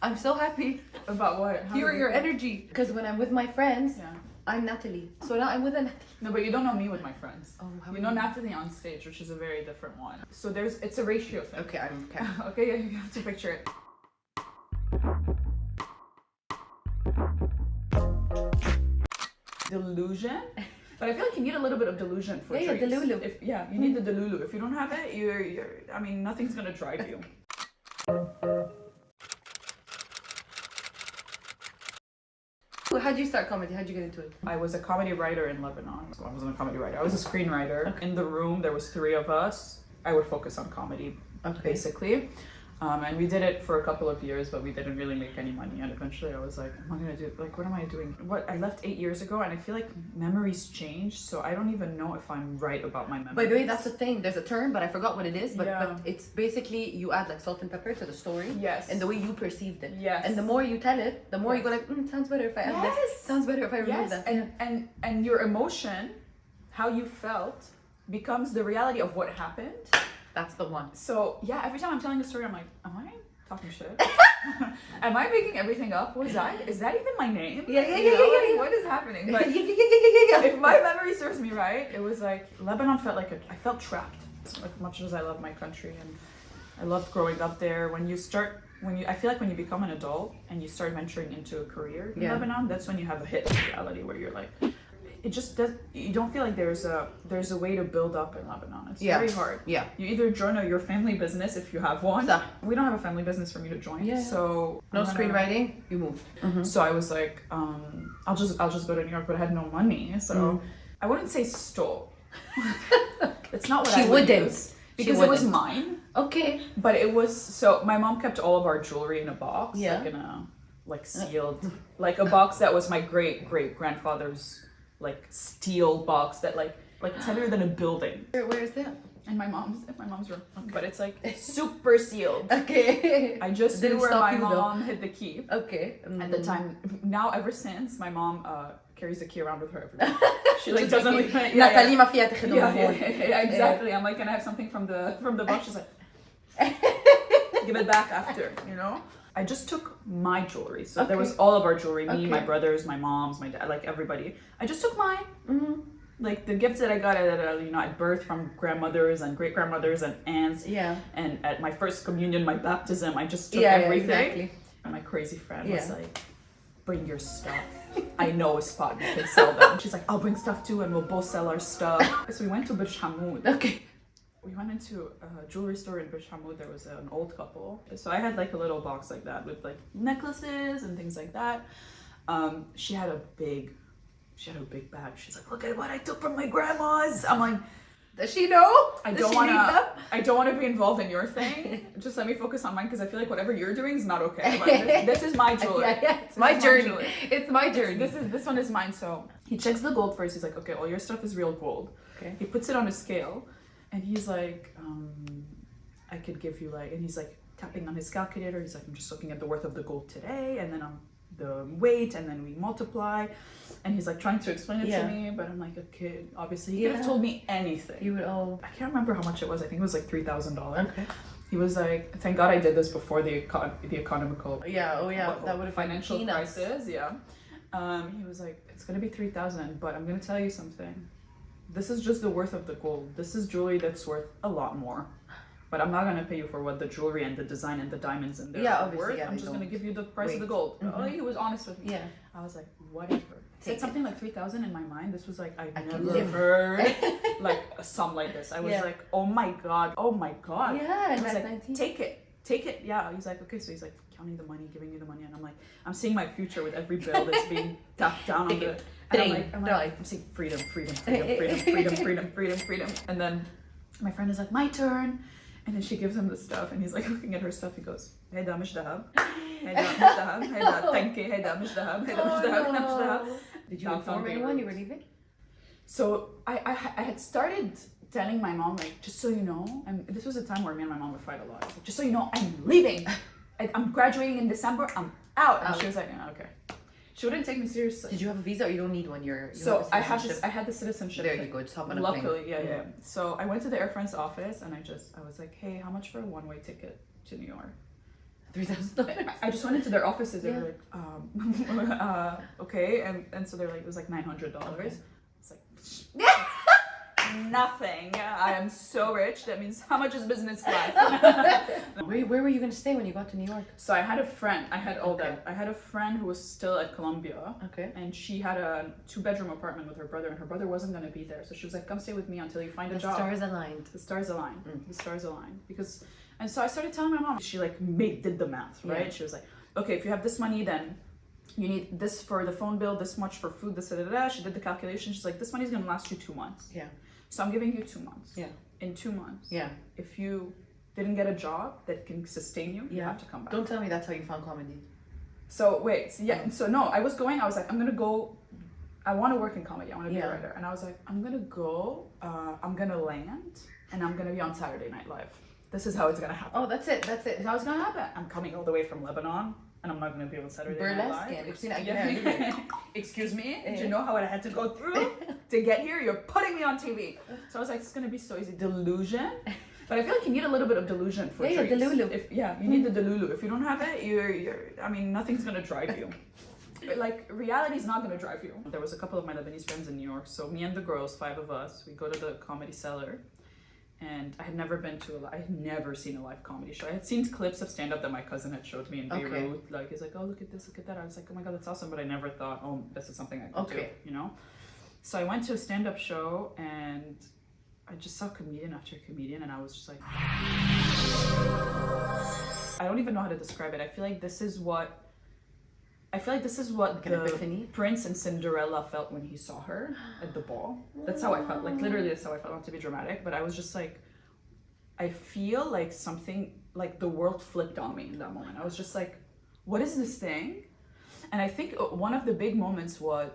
I'm so happy. About what? Hear your energy. Because when I'm with my friends, I'm Natalie. So now I'm with a Natalie. No, but you don't know me with my friends. Oh, how you know Natalie on stage, which is a very different one. So it's a ratio thing. Okay, I'm okay. Okay, yeah, you have to picture it. Delusion. But I feel like you need a little bit of delusion for treats. Yeah, delulu. You need the delulu. If you don't have it, I mean, nothing's gonna drive you. How did you start comedy? How did you get into it? I was a comedy writer in Lebanon. So I wasn't a comedy writer. I was a screenwriter. Okay. In the room, there was 3 of us. I would focus on comedy, basically. And we did it for a couple of years, but we didn't really make any money. And eventually I was like, what am I doing? I left 8 years ago, and I feel like memories change. So I don't even know if I'm right about my memories. By the way, that's the thing. There's a term, but I forgot what it is. But it's basically you add like salt and pepper to the story. Yes. And the way you perceived it. Yes. And the more you tell it, the more you go like, sounds better if I add this. Sounds better if I remove that. And your emotion, how you felt, becomes the reality of what happened. That's the one. So yeah, every time I'm telling a story, I'm like, am I talking shit? Am I making everything up? Is that even my name? Yeah. What is happening? But if my memory serves me right, it was like Lebanon felt like I felt trapped. As much as I love my country and I loved growing up there. I feel like when you become an adult and you start venturing into a career in Lebanon, that's when you have a hit of reality where you're like, it just does. You don't feel like there's a way to build up in Lebanon. It's very hard. Yeah. You either join your family business if you have one. We don't have a family business for me to join. Yeah. So no screenwriting. You moved. Mm-hmm. So I was like, I'll just go to New York, but I had no money, so I wouldn't say stole. It's not what she I would wouldn't. Use, because it was mine. Okay. But it was so my mom kept all of our jewelry in a box, like in a sealed, like a box that was my great grandfather's. Like steel box that like it's heavier than a building. Where is that? In my mom's room. Okay. But it's like super sealed. Okay. I just knew where my mom hid the key. Okay. At the time. Now ever since, my mom carries the key around with her every day. She like doesn't leave it. Natalie ما فيها تاخذ Yeah, exactly. I'm like, can I have something from the box? She's like, give it back after, you know? I just took my jewelry. So there was all of our jewelry, me, my brothers, my moms, my dad, like everybody. I just took mine. Mm-hmm. Like the gifts that I got at birth from grandmothers and great grandmothers and aunts. Yeah. And at my first communion, my baptism, I just took everything. Exactly. And my crazy friend was like, bring your stuff. I know a spot we can sell them. She's like, I'll bring stuff too and we'll both sell our stuff. So we went to Burj Hamoud. Okay. We went into a jewelry store in Burj Hamoud. There was an old couple. So I had like a little box like that with like necklaces and things like that. She had a big bag. She's like, look at what I took from my grandma's. I'm like, does she know? I don't want to be involved in your thing. Just let me focus on mine because I feel like whatever you're doing is not okay. But this is my jewelry. It's my journey. It's my journey. This one is mine. So he checks the gold first. He's like, okay, all your stuff is real gold. Okay. He puts it on a scale. And he's like, I could give you and he's like tapping on his calculator. He's like, I'm just looking at the worth of the gold today, and then the weight, and then we multiply. And he's like trying to explain it to me, but I'm like a kid. Obviously, he could have told me anything. You would I can't remember how much it was. I think it was like $3,000. Okay. He was like, thank God I did this before the economical. Yeah. Oh yeah. That would have financial crisis. Yeah. He was like, it's gonna be $3,000, but I'm gonna tell you something. This is just the worth of the gold. This is jewelry that's worth a lot more. But I'm not going to pay you for what the jewelry and the design and the diamonds in there are worth. I'm just going to give you the price of the gold. Mm-hmm. Oh, he was honest with me. Yeah. I was like, whatever. Said something like 3,000 in my mind. This was like, I never heard like a sum like this. I was like, oh my God. Yeah. I was like, take it. Yeah. He's like, okay. So he's like counting the money, giving me the money. And I'm like, I'm seeing my future with every bill that's being tapped down on the... And I'm saying freedom. And then my friend is like, my turn. And then she gives him the stuff and he's like looking at her stuff. He goes, هيدا مش ذهب. هيدا مش ذهب. هيدا تنكي. هيدا مش ذهب. هيدا مش ذهب. Did you inform anyone you were leaving? So I had started telling my mom, like, just so you know, and this was a time where me and my mom would fight a lot. I was like, just so you know, I'm leaving. I'm graduating in December. I'm out. And she was like, yeah, okay. She wouldn't take me seriously. Did you have a visa or you don't need one? I had the citizenship. There you go. Just hop on a plane. Luckily, yeah. So I went to the Air France office and I was like, hey, how much for a one-way ticket to New York? $3,000. I just went into their offices. They were like, okay, and so they're like, it was like $900. Okay. It's like nothing. I am so rich. That means how much is business class? Where were you gonna stay when you got to New York? So I had a friend. I had all that. I had a friend who was still at Columbia. Okay. And she had a 2-bedroom apartment with her brother, and her brother wasn't gonna be there. So she was like, "Come stay with me until you find a job." The stars aligned. The stars aligned. The stars aligned. Because, and so I started telling my mom. She like did the math, right? Yeah. She was like, "Okay, if you have this money, then you need this for the phone bill, this much for food, this da da da." She did the calculation. She's like, "This money's gonna last you 2 months." Yeah. So I'm giving you 2 months. Yeah. In 2 months. Yeah. If you didn't get a job that can sustain you, you have to come back. Don't tell me that's how you found comedy. So wait, so no, I was like, I'm gonna go, I want to work in comedy, I want to be a writer. And I was like, I'm gonna go, I'm gonna land, and I'm gonna be on Saturday Night Live. This is how it's gonna happen. Oh, that's it. This is how it's gonna happen. I'm coming all the way from Lebanon, and I'm not gonna be on Saturday Night Live. Excuse me, do you know how I had to go through to get here? You're putting me on TV. So I was like, it's gonna be so easy. Delusion. But I feel like you need a little bit of delusion for treats. Delulu. You need the delulu. If you don't have it, I mean, nothing's gonna drive you. Like, reality's not gonna drive you. There was a couple of my Lebanese friends in New York. So me and the girls, 5 of us, we go to the Comedy Cellar. And I had never seen a live comedy show. I had seen clips of stand-up that my cousin had showed me in Beirut. Okay. Like, he's like, oh, look at this, look at that. I was like, oh my God, that's awesome. But I never thought, oh, this is something I could do, you know? So I went to a stand-up show, and I just saw comedian after comedian, and I was just like, I don't even know how to describe it. I feel like this is what the Prince and Cinderella felt when he saw her at the ball. That's how I felt. Like, literally, that's how I felt. Not to be dramatic, but I was just like, I feel like something, like the world flipped on me in that moment. I was just like, what is this thing? And I think one of the big moments was,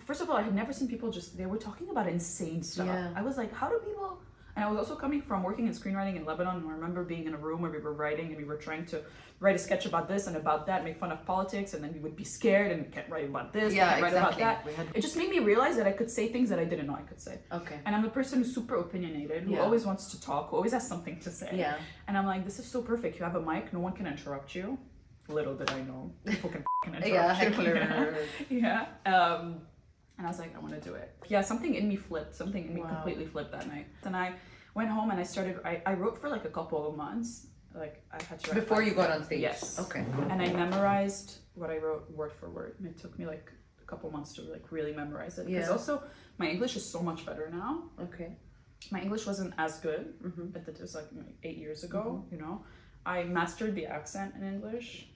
first of all, I had never seen people they were talking about insane stuff. Yeah. I was like, how do people... And I was also coming from working in screenwriting in Lebanon, and I remember being in a room where we were writing, and we were trying to write a sketch about this and about that, make fun of politics, and then we would be scared and we can't write about this, write about that. It just made me realize that I could say things that I didn't know I could say. Okay. And I'm a person who's super opinionated, who always wants to talk, who always has something to say. Yeah. And I'm like, this is so perfect. You have a mic, no one can interrupt you. Little did I know, people can interrupt you. Yeah. And I was like, I want to do it. Yeah, something in me flipped. Something in me completely flipped that night. And I went home and I wrote for like a couple of months. Like, I had to write. Before you got on stage? Yes. Okay. And I memorized what I wrote word for word. And it took me like a couple months to like really memorize it. Because also, my English is so much better now. Okay. My English wasn't as good. But it was like 8 years ago, you know. I mastered the accent in English.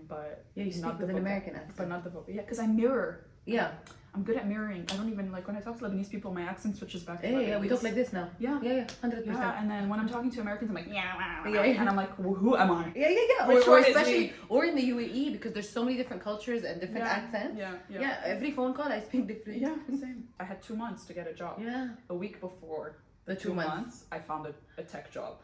But you speak with an American accent. But not the vocal. Yeah, because I mirror. Yeah. I'm good at mirroring. I don't even, like, when I talk to Lebanese people, my accent switches back to Lebanese. Yeah, we talk like this now. Yeah. 100%. Yeah, and then when I'm talking to Americans, I'm like, and I'm like, well, who am I? Yeah. Or especially, or in the UAE, because there's so many different cultures and different accents. Yeah, every phone call, I speak different. Yeah, same. I had 2 months to get a job. Yeah. A week before the 2 months, I found a tech job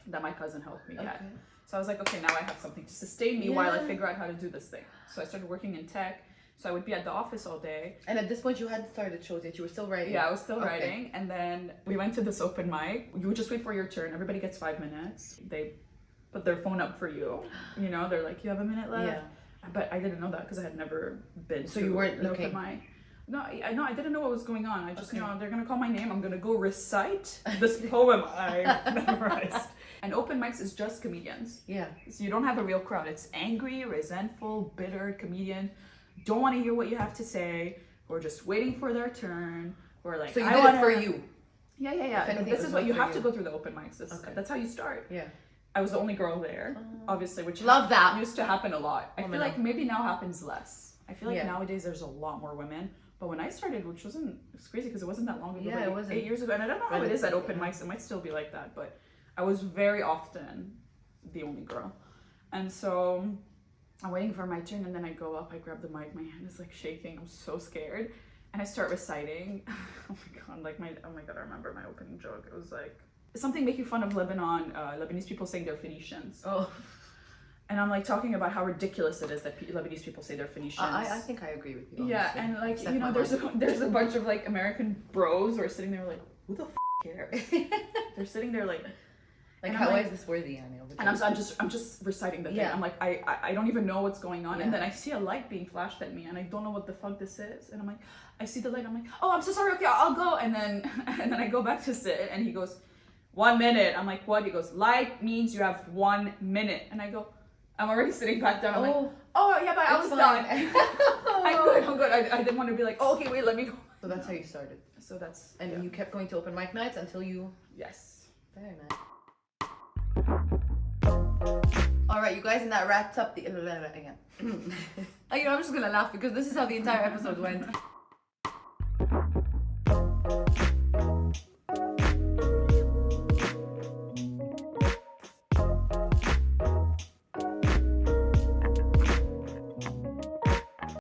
that my cousin helped me get. So I was like, okay, now I have something to sustain me while I figure out how to do this thing. So I started working in tech. So I would be at the office all day. And at this point, you hadn't started shows yet. You were still writing. Yeah, I was still writing. And then we went to this open mic. You would just wait for your turn. Everybody gets 5 minutes. They put their phone up for you. You know, they're like, you have a minute left. Yeah. But I didn't know that because I had never been to you weren't looking. Open mic. No, I didn't know what was going on. I just, you know, they're going to call my name. I'm going to go recite this poem I memorized. And open mics is just comedians. Yeah. So you don't have a real crowd. It's angry, resentful, bitter comedian. Don't want to hear what you have to say. We're just waiting for their turn. We're like, so you did it for you. Yeah. This is what you have to go through the open mics. That's how you start. Yeah. I was the only girl there, obviously, which used to happen a lot. I feel like maybe now happens less. I feel like nowadays there's a lot more women. But when I started, which it's crazy because it wasn't that long ago. Yeah, it wasn't. 8 years ago. And I don't know how it is at open mics. It might still be like that. But I was very often the only girl. And so I'm waiting for my turn, and then I go up, I grab the mic, my hand is like shaking, I'm so scared, and I start reciting. Oh my god, I remember my opening joke. It was like, something making fun of Lebanon, Lebanese people saying they're Phoenicians. Oh. And I'm like talking about how ridiculous it is that Lebanese people say they're Phoenicians. I think I agree with you. Yeah, and like, you know, there's a bunch of like American bros who are sitting there like, who the f*** cares? They're sitting there like, Like, how is this worthy? And I'm just reciting the thing. I'm like, I don't even know what's going on. And then I see a light being flashed at me, and I don't know what the fuck this is. And I'm like, I see the light. I'm like, oh, I'm so sorry. Okay, I'll go. And then I go back to sit, and he goes, 1 minute. I'm like, what? He goes, light means you have 1 minute. And I go, I'm already sitting back down. I'm like, oh yeah, but I was done. I'm good. I didn't want to be like, oh, okay, wait, let me go. So that's how you started. So that's you kept going to open mic nights until you. Yes. Very nice. All right, you guys, and that wraps up the again. I'm just gonna laugh because this is how the entire episode went.